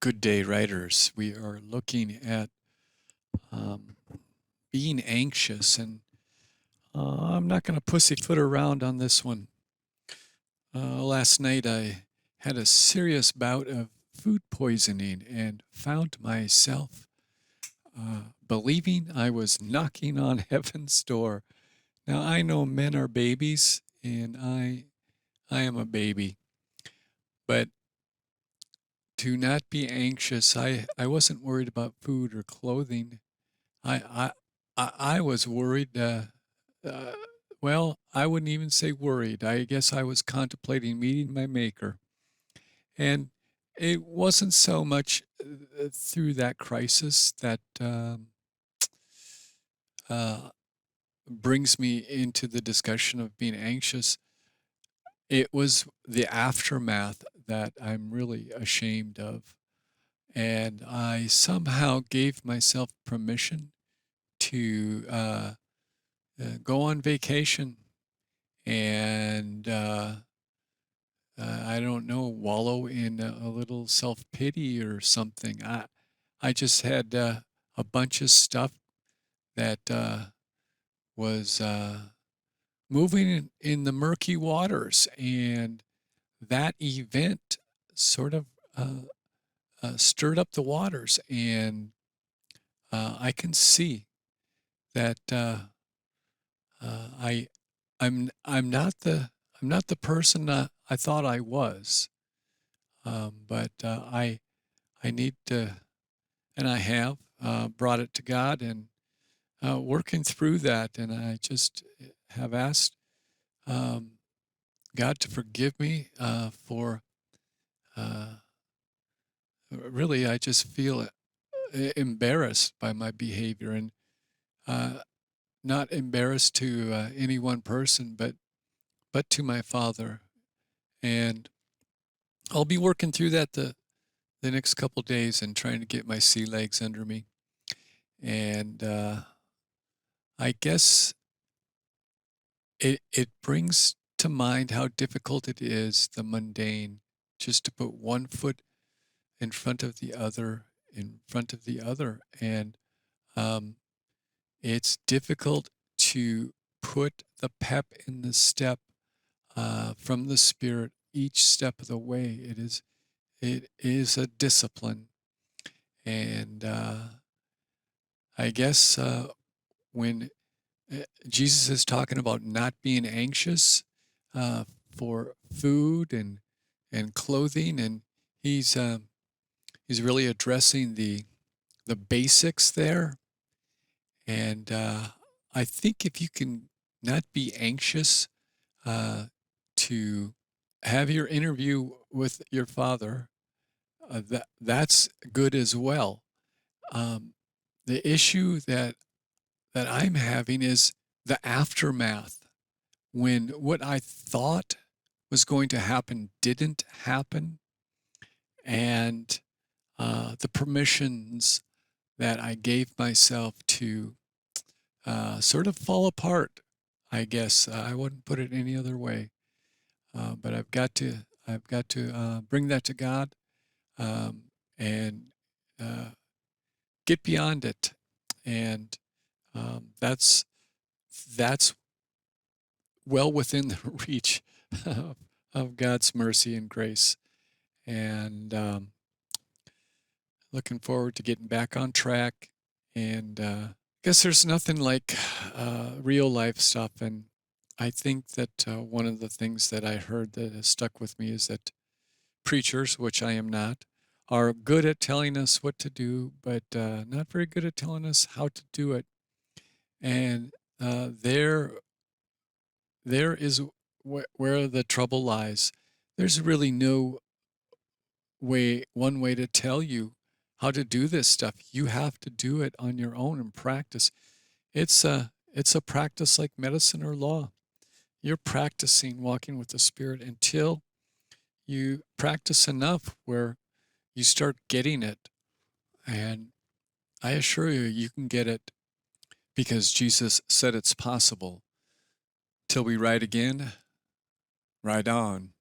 Good Day Writers. We are looking at um, being anxious, and I'm not going to pussyfoot around on this one. Last night I had a serious bout of food poisoning and found myself believing I was knocking on heaven's door. Now I know men are babies, and I am a baby, but to not be anxious, I wasn't worried about food or clothing. I I was worried. Uh, well, I wouldn't even say worried. I guess I was contemplating meeting my maker, and it wasn't so much through that crisis that uh, brings me into the discussion of being anxious. It was the aftermath that I'm really ashamed of, and I somehow gave myself permission to go on vacation and I don't know, wallow in a little self pity or something. I just had a bunch of stuff that was moving in the murky waters, and that event sort of stirred up the waters, and I can see that I I'm not the person I thought I was, but I need to, and I have brought it to God and working through that, and I just have asked um, God to forgive me for uh, really. I just feel embarrassed by my behavior, and uh, not embarrassed to any one person, but to my Father. And I'll be working through that the next couple days and trying to get my sea legs under me. And I guess it brings to mind how difficult it is, the mundane, just to put one foot in front of the other, in front of the other. And um, it's difficult to put the pep in the step from the Spirit each step of the way. It is a discipline. And I guess when Jesus is talking about not being anxious uh, for food and clothing, and he's he's really addressing the basics there. And I think if you can not be anxious uh, to have your interview with your Father, that's good as well. Um, the issue that I'm having is the aftermath, when what I thought was going to happen didn't happen, and the permissions that I gave myself to sort of fall apart. I guess I wouldn't put it any other way. But I've got to bring that to God um, and uh, get beyond it, and that's well within the reach of God's mercy and grace. And looking forward to getting back on track. And I guess there's nothing like real life stuff. And I think that one of the things that I heard that has stuck with me is that preachers, which I am not, are good at telling us what to do, but not very good at telling us how to do it. And there is where the trouble lies. There's really no one way to tell you how to do this stuff. You have to do it on your own and practice. It's a practice like medicine or law. You're practicing walking with the Spirit until you practice enough where you start getting it. And I assure you, you can get it because Jesus said it's possible. Till we ride again, ride on.